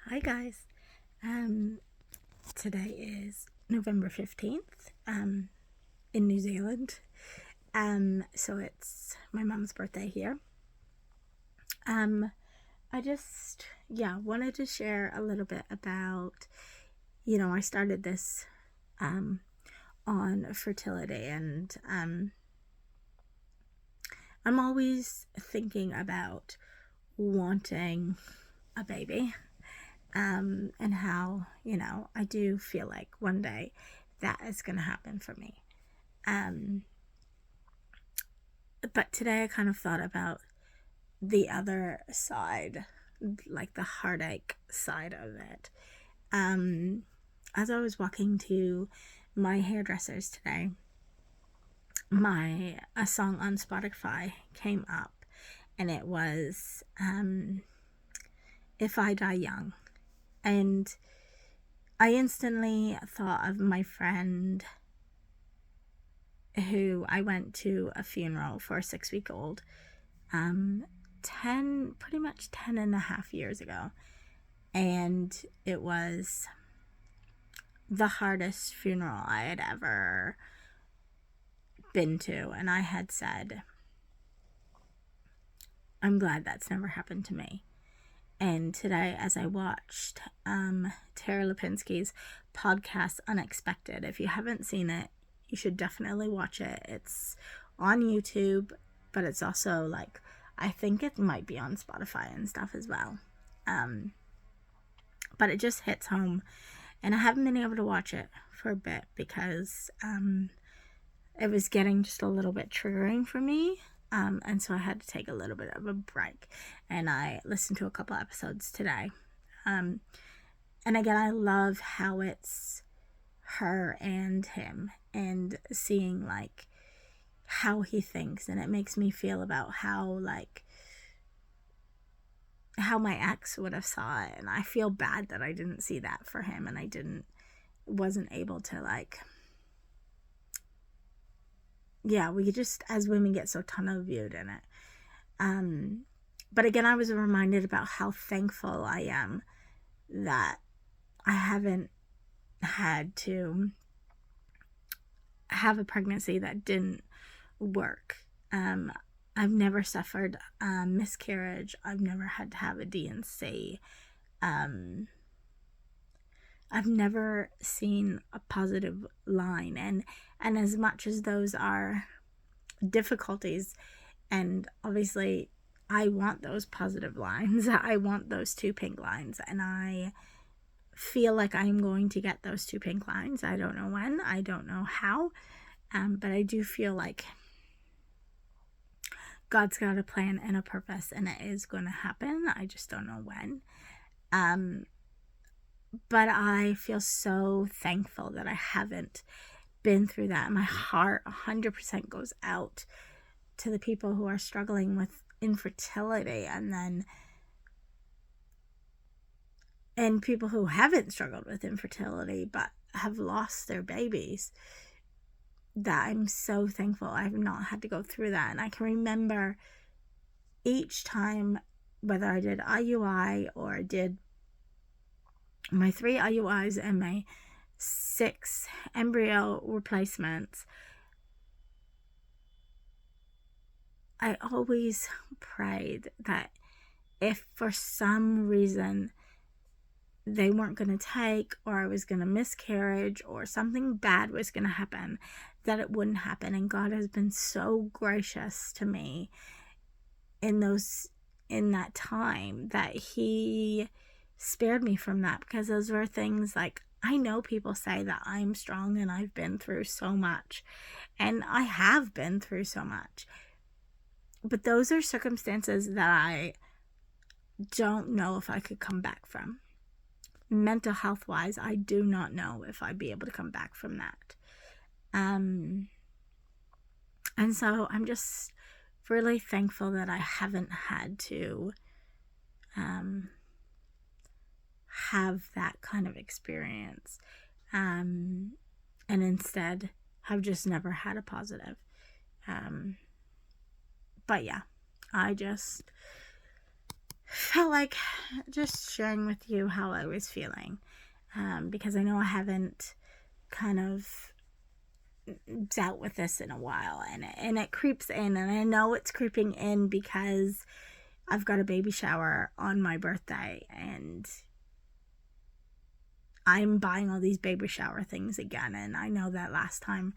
Hi guys. Um, Today is November 15th, in New Zealand. So it's my mom's birthday here. Um, I just, wanted to share a little bit about, I started this, on fertility, and, I'm always thinking about wanting a baby. And how, I do feel like one day that is going to happen for me. Um, but today I kind of thought about the other side, like the heartache side of it. Um, as I was walking to my hairdresser's today, a song on Spotify came up, and it was "If I Die Young," and I instantly thought of my friend who I went to a funeral for a 6-week old, 10 and a half years ago. And it was the hardest funeral I had ever been to. And I had said, I'm glad that's never happened to me. And today, as I watched Tara Lipinski's podcast, Unexpected, if you haven't seen it, you should definitely watch it. It's on YouTube, but it's also like, I think it might be on Spotify and stuff as well. But it just hits home. And I haven't been able to watch it for a bit because it was getting just a little bit triggering for me. And so I had to take a little bit of a break. And I listened to a couple episodes today. And again, I love how it's her and him, and seeing like how he thinks. And it makes me feel about how my ex would have saw it. And I feel bad that I didn't see that for him, and wasn't able to we just, as women, get so tunnel viewed in it. But again, I was reminded about how thankful I am that I haven't had to have a pregnancy that didn't work. I've never suffered miscarriage. I've never had to have a D&C. I've never seen a positive line, and as much as those are difficulties, and obviously I want those positive lines, I want those 2 pink lines, and I feel like I'm going to get those 2 pink lines. I don't know when, I don't know how, but I do feel like God's got a plan and a purpose, and it is going to happen. I just don't know when. But I feel so thankful that I haven't been through that. My heart 100% goes out to the people who are struggling with infertility, and people who haven't struggled with infertility but have lost their babies. That I'm so thankful I've not had to go through that. And I can remember each time, whether I did IUI or did my 3 IUIs and my 6 embryo replacements, I always prayed that if for some reason they weren't going to take, or I was going to miscarriage, or something bad was going to happen, that it wouldn't happen. And God has been so gracious to me in that time, that he spared me from that, because those were things like, I know people say that I'm strong and I've been through so much, and I have been through so much, but those are circumstances that I don't know if I could come back from. Mental health wise, I do not know if I'd be able to come back from that. And so I'm just really thankful that I haven't had to have that kind of experience, and instead have just never had a positive. But yeah, I just felt like just sharing with you how I was feeling, because I know I haven't kind of dealt with this in a while, and it creeps in, and I know it's creeping in because I've got a baby shower on my birthday, and I'm buying all these baby shower things again. And I know that last time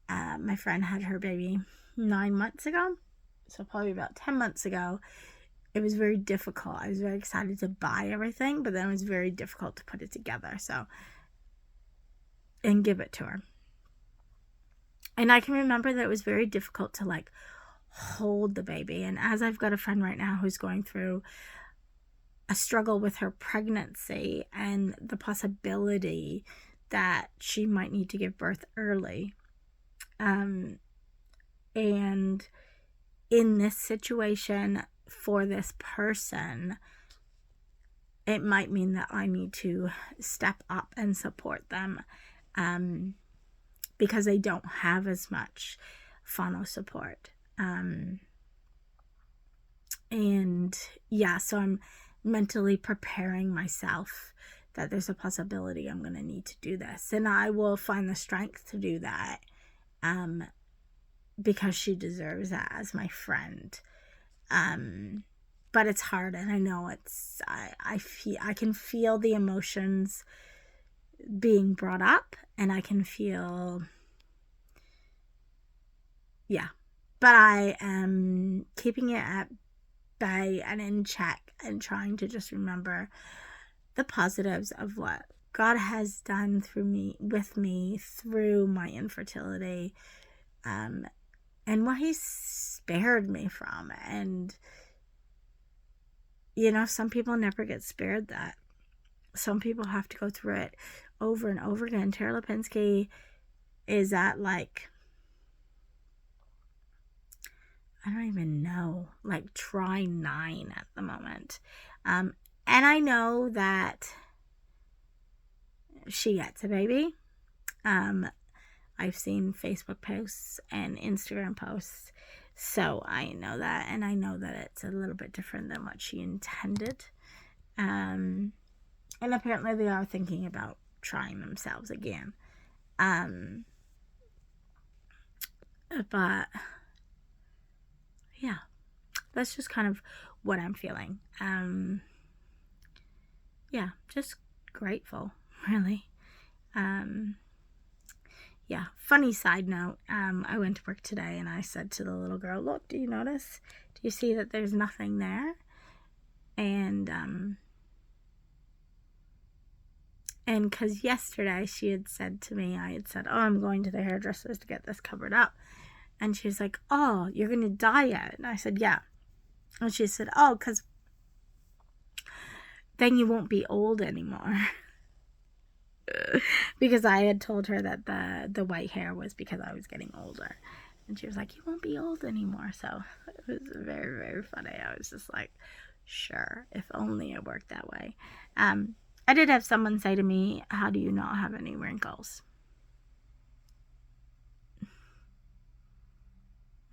my friend had her baby 9 months ago, so probably about 10 months ago, it was very difficult. I was very excited to buy everything, but then it was very difficult to put it together, so, and give it to her. And I can remember that it was very difficult to like hold the baby. And as I've got a friend right now who's going through a struggle with her pregnancy and the possibility that she might need to give birth early, and in this situation for this person, it might mean that I need to step up and support them, because they don't have as much fawnal support. And yeah, so I'm mentally preparing myself that there's a possibility I'm going to need to do this. And I will find the strength to do that, because she deserves that as my friend. But it's hard, and I know I can feel the emotions being brought up, and I can feel, yeah, but I am keeping it at bay and in check, and trying to just remember the positives of what God has done with me through my infertility, and what He spared me from. And some people never get spared that. Some people have to go through it over and over again. Tara Lipinski is at like, I don't even know, like try 9 at the moment. And I know that she gets a baby. I've seen Facebook posts and Instagram posts, so I know that, and I know that it's a little bit different than what she intended. And apparently they are thinking about trying themselves again. But yeah, that's just kind of what I'm feeling. Yeah, just grateful, really. Yeah, funny side note, I went to work today and I said to the little girl, look, do you notice? Do you see that there's nothing there? And because yesterday she had said to me, I had said, oh, I'm going to the hairdresser's to get this covered up. And she's like, oh, you're going to dye it? And I said, yeah. And she said, oh, because then you won't be old anymore. Because I had told her that the white hair was because I was getting older. And she was like, you won't be old anymore. So it was very, very funny. I was just like, sure, if only it worked that way. I did have someone say to me, how do you not have any wrinkles?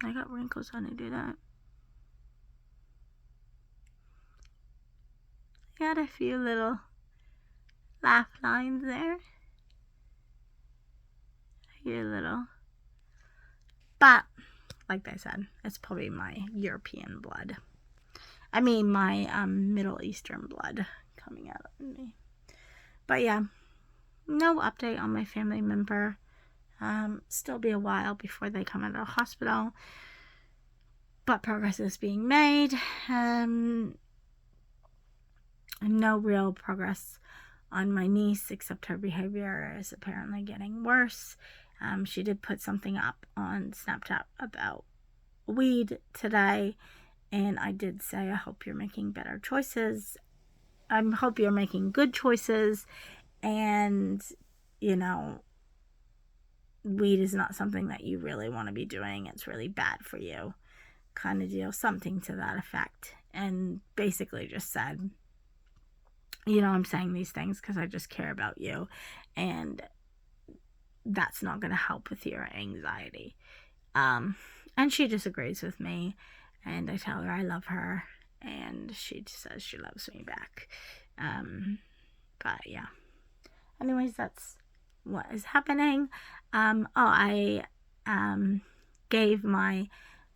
I got wrinkles when I do that. I got a few little laugh lines there. A few little. But, like I said, it's probably my European blood. I mean, my Middle Eastern blood coming out of me. But yeah, no update on my family member. Still be a while before they come out of the hospital. But progress is being made. No real progress on my niece, except her behavior is apparently getting worse. She did put something up on Snapchat about weed today, and I did say, I hope you're making better choices. I hope you're making good choices, and weed is not something that you really want to be doing. It's really bad for you, kind of deal, something to that effect. And basically just said, I'm saying these things because I just care about you, and that's not going to help with your anxiety. And she disagrees with me, and I tell her I love her, and she says she loves me back. But yeah. Anyways, that's what is happening. I gave my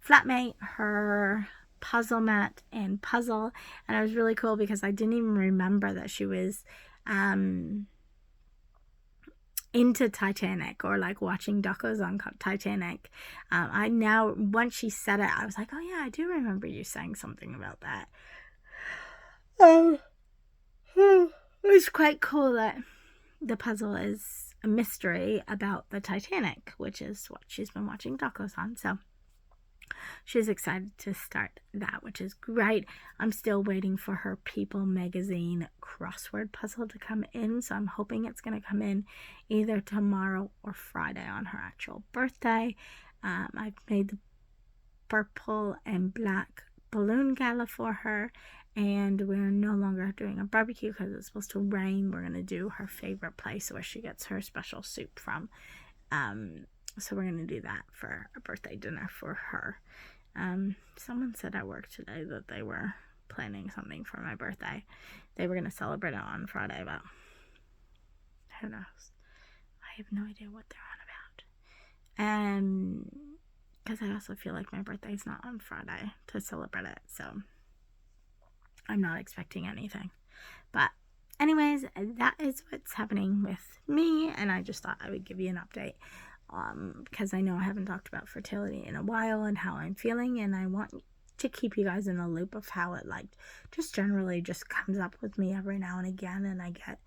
flatmate her puzzle mat and puzzle, and it was really cool because I didn't even remember that she was into Titanic or like watching docos on Titanic. I now, once she said it, I was like, oh yeah, I do remember you saying something about that. It's quite cool that the puzzle is a mystery about the Titanic, which is what she's been watching docos on. So she's excited to start that, which is great. I'm still waiting for her People magazine crossword puzzle to come in, so I'm hoping it's going to come in either tomorrow or Friday on her actual birthday. I've made the purple and black balloon gala for her, and we're no longer doing a barbecue because it's supposed to rain. We're going to do her favorite place where she gets her special soup from. So we're going to do that for a birthday dinner for her. Someone said at work today that they were planning something for my birthday. They were going to celebrate it on Friday, but who knows? I have no idea what they're on about. Because I also feel like my birthday's not on Friday to celebrate it, so I'm not expecting anything. But anyways, that is what's happening with me, and I just thought I would give you an update, because I know I haven't talked about fertility in a while and how I'm feeling, and I want to keep you guys in the loop of how it like just generally just comes up with me every now and again, and I get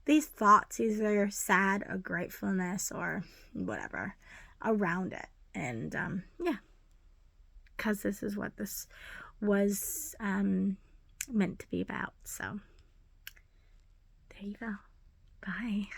these thoughts, either sad or gratefulness or whatever around it. And yeah, because this is what this was meant to be about. So there you go. Bye.